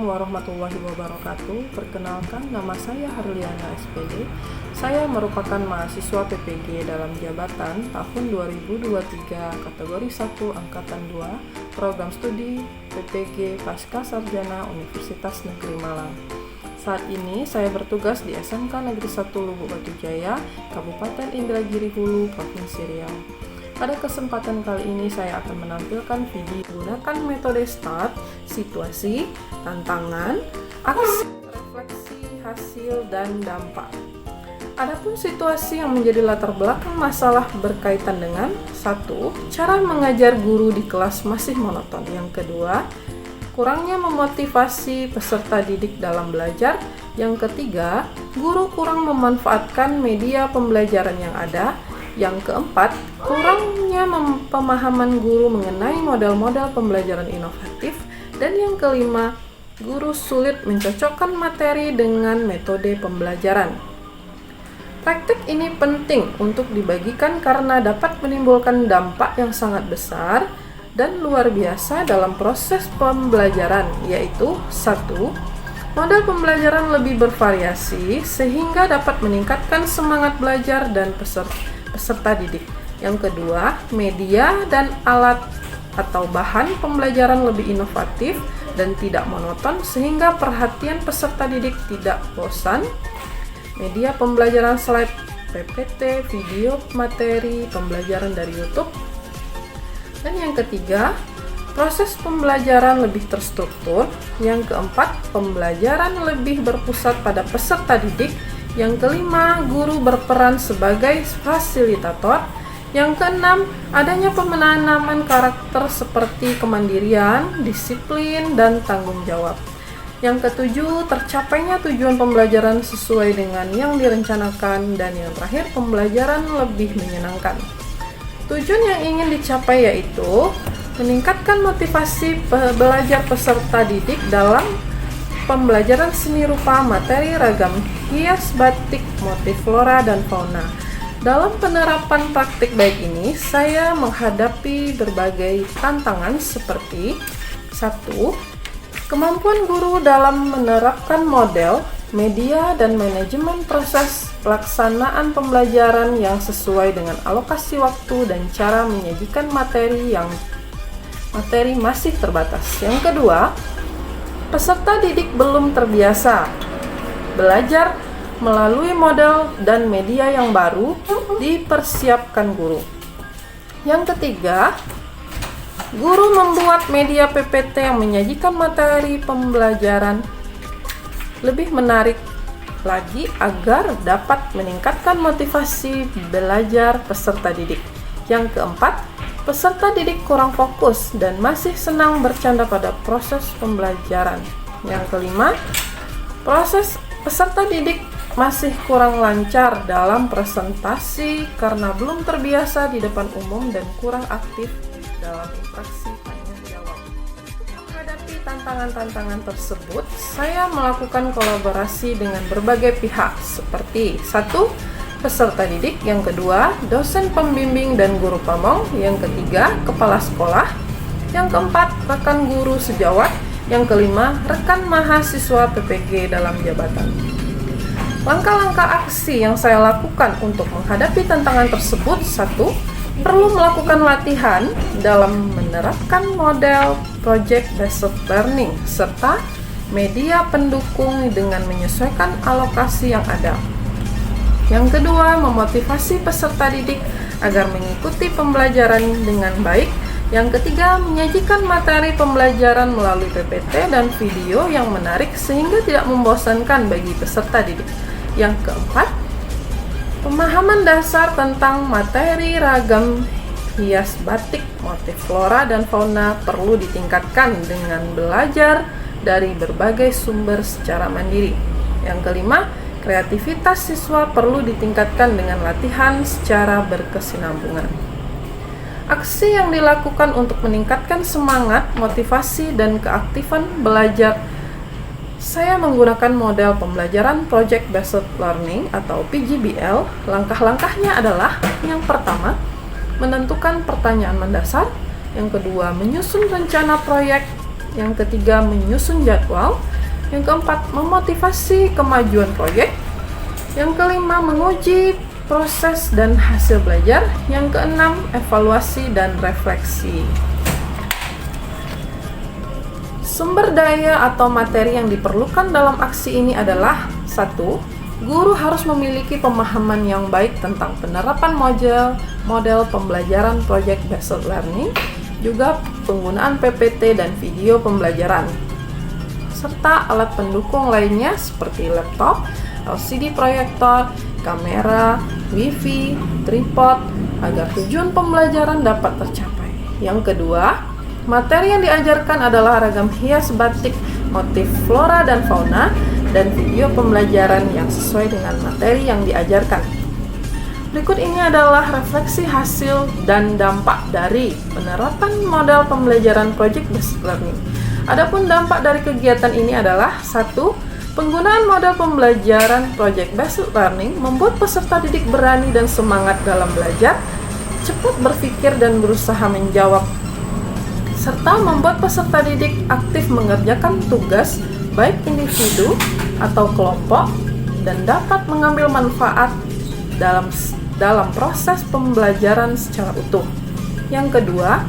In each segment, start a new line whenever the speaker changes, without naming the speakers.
Warahmatullahi wabarakatuh. Perkenalkan, nama saya Harliana SPD. Saya merupakan mahasiswa PPG dalam jabatan tahun 2023 kategori 1 angkatan 2 program studi PPG Pasca Sarjana Universitas Negeri Malang. Saat ini saya bertugas di SMK Negeri 1 Lubuk Batu Jaya, Kabupaten Indragiri Hulu, Provinsi Riau. Pada kesempatan kali ini saya akan menampilkan video menggunakan metode START, situasi, tantangan, aksi, refleksi, hasil, dan dampak. Adapun situasi yang menjadi latar belakang masalah berkaitan dengan 1. Cara mengajar guru di kelas masih monoton. Yang kedua, kurangnya memotivasi peserta didik dalam belajar. Yang ketiga, guru kurang memanfaatkan media pembelajaran yang ada. Yang keempat, kurangnya pemahaman guru mengenai model-model pembelajaran inovatif. Dan yang kelima, guru sulit mencocokkan materi dengan metode pembelajaran. Praktik ini penting untuk dibagikan karena dapat menimbulkan dampak yang sangat besar dan luar biasa dalam proses pembelajaran, yaitu 1. Model pembelajaran lebih bervariasi sehingga dapat meningkatkan semangat belajar dan peserta didik. Yang kedua, media dan alat atau bahan pembelajaran lebih inovatif dan tidak monoton sehingga perhatian peserta didik tidak bosan. Media pembelajaran slide, PPT, video materi pembelajaran dari YouTube. Dan yang ketiga, proses pembelajaran lebih terstruktur. Yang keempat, pembelajaran lebih berpusat pada peserta didik. Yang kelima, guru berperan sebagai fasilitator. Yang keenam, adanya penanaman karakter seperti kemandirian, disiplin, dan tanggung jawab. Yang ketujuh, tercapainya tujuan pembelajaran sesuai dengan yang direncanakan. Dan yang terakhir, pembelajaran lebih menyenangkan. Tujuan yang ingin dicapai yaitu meningkatkan motivasi belajar peserta didik dalam pembelajaran seni rupa, materi ragam hias batik, motif flora dan fauna. Dalam penerapan praktik baik ini, saya menghadapi berbagai tantangan seperti 1. Kemampuan guru dalam menerapkan model, media, dan manajemen proses pelaksanaan pembelajaran yang sesuai dengan alokasi waktu dan cara menyajikan materi masih terbatas. Yang kedua, peserta didik belum terbiasa belajar melalui model dan media yang baru dipersiapkan guru. Yang ketiga, guru membuat media PPT yang menyajikan materi pembelajaran lebih menarik lagi agar dapat meningkatkan motivasi belajar peserta didik. Yang keempat, peserta didik kurang fokus dan masih senang bercanda pada proses pembelajaran. Yang kelima, proses peserta didik masih kurang lancar dalam presentasi karena belum terbiasa di depan umum dan kurang aktif dalam interaksi tanya jawab. Menghadapi tantangan-tantangan tersebut, saya melakukan kolaborasi dengan berbagai pihak seperti 1. Peserta didik, yang kedua, dosen pembimbing dan guru pamong, yang ketiga, kepala sekolah, yang keempat, rekan guru sejawat, yang kelima, rekan mahasiswa PPG dalam jabatan. Langkah-langkah aksi yang saya lakukan untuk menghadapi tantangan tersebut: 1. Perlu melakukan latihan dalam menerapkan model project based learning serta media pendukung dengan menyesuaikan alokasi yang ada. Yang kedua, memotivasi peserta didik agar mengikuti pembelajaran dengan baik. Yang ketiga, menyajikan materi pembelajaran melalui PPT dan video yang menarik sehingga tidak membosankan bagi peserta didik. Yang keempat, pemahaman dasar tentang materi ragam hias batik, motif flora dan fauna perlu ditingkatkan dengan belajar dari berbagai sumber secara mandiri. Yang kelima, kreativitas siswa perlu ditingkatkan dengan latihan secara berkesinambungan. Aksi yang dilakukan untuk meningkatkan semangat, motivasi, dan keaktifan belajar. Saya menggunakan model pembelajaran Project Based Learning atau PJBL. Langkah-langkahnya adalah: yang pertama, menentukan pertanyaan mendasar. Yang kedua, menyusun rencana proyek. Yang ketiga, menyusun jadwal. Yang keempat, memotivasi kemajuan proyek. Yang kelima, menguji proses dan hasil belajar. Yang keenam, evaluasi dan refleksi. Sumber daya atau materi yang diperlukan dalam aksi ini adalah: 1. Guru harus memiliki pemahaman yang baik tentang penerapan model pembelajaran Project Based Learning, juga penggunaan PPT dan video pembelajaran, serta alat pendukung lainnya seperti laptop, LCD proyektor, kamera, wifi, tripod, agar tujuan pembelajaran dapat tercapai. Yang kedua, materi yang diajarkan adalah ragam hias batik, motif flora dan fauna, dan video pembelajaran yang sesuai dengan materi yang diajarkan. Berikut ini adalah refleksi hasil dan dampak dari penerapan model pembelajaran Project Based Learning. Adapun dampak dari kegiatan ini adalah: 1. Penggunaan model pembelajaran Project Based Learning membuat peserta didik berani dan semangat dalam belajar, cepat berpikir dan berusaha menjawab, serta membuat peserta didik aktif mengerjakan tugas baik individu atau kelompok dan dapat mengambil manfaat dalam proses pembelajaran secara utuh. Yang kedua,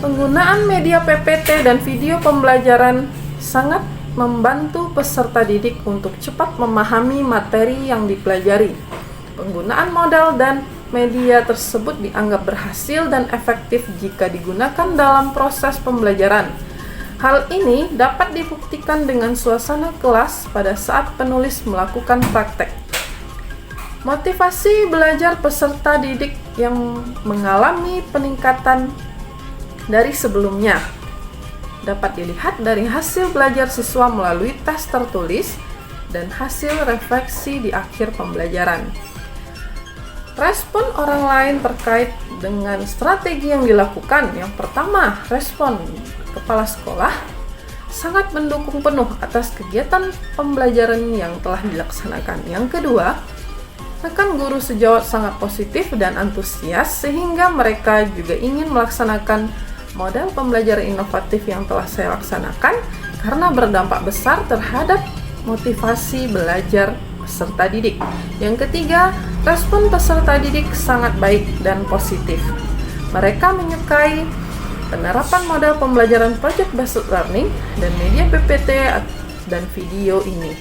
penggunaan media PPT dan video pembelajaran sangat membantu peserta didik untuk cepat memahami materi yang dipelajari. Penggunaan model dan media tersebut dianggap berhasil dan efektif jika digunakan dalam proses pembelajaran. Hal ini dapat dibuktikan dengan suasana kelas pada saat penulis melakukan praktek. Motivasi belajar peserta didik yang mengalami peningkatan dari sebelumnya dapat dilihat dari hasil belajar siswa melalui tes tertulis dan hasil refleksi di akhir pembelajaran. Respon orang lain terkait dengan strategi yang dilakukan. Yang pertama, respon kepala sekolah sangat mendukung penuh atas kegiatan pembelajaran yang telah dilaksanakan. Yang kedua, rekan guru sejawat sangat positif dan antusias sehingga mereka juga ingin melaksanakan model pembelajaran inovatif yang telah saya laksanakan karena berdampak besar terhadap motivasi belajar peserta didik. Yang ketiga, respon peserta didik sangat baik dan positif. Mereka menyukai penerapan model pembelajaran Project Based Learning dan media PPT dan video ini.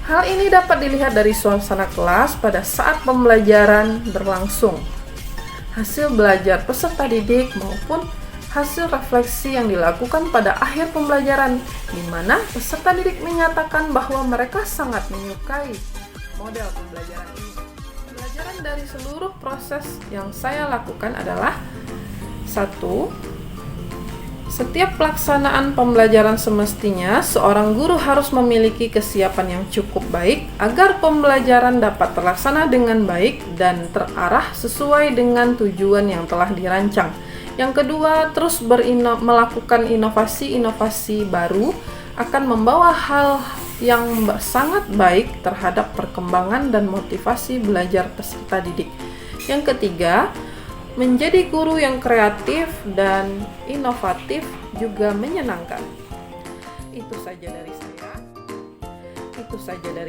Hal ini dapat dilihat dari suasana kelas pada saat pembelajaran berlangsung, hasil belajar peserta didik maupun hasil refleksi yang dilakukan pada akhir pembelajaran, di mana peserta didik menyatakan bahwa mereka sangat menyukai model pembelajaran ini. Pelajaran dari seluruh proses yang saya lakukan adalah: 1. Setiap pelaksanaan pembelajaran semestinya, seorang guru harus memiliki kesiapan yang cukup baik agar pembelajaran dapat terlaksana dengan baik dan terarah sesuai dengan tujuan yang telah dirancang. Yang kedua, terus melakukan inovasi-inovasi baru akan membawa hal yang sangat baik terhadap perkembangan dan motivasi belajar peserta didik. Yang ketiga, menjadi guru yang kreatif dan inovatif juga menyenangkan. Itu saja dari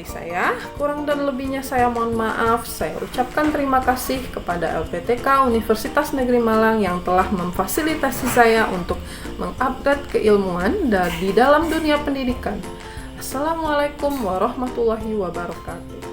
saya. Kurang dan lebihnya saya mohon maaf. Saya ucapkan terima kasih kepada LPTK Universitas Negeri Malang yang telah memfasilitasi saya untuk mengupgrade keilmuan di dalam dunia pendidikan. Assalamualaikum warahmatullahi wabarakatuh.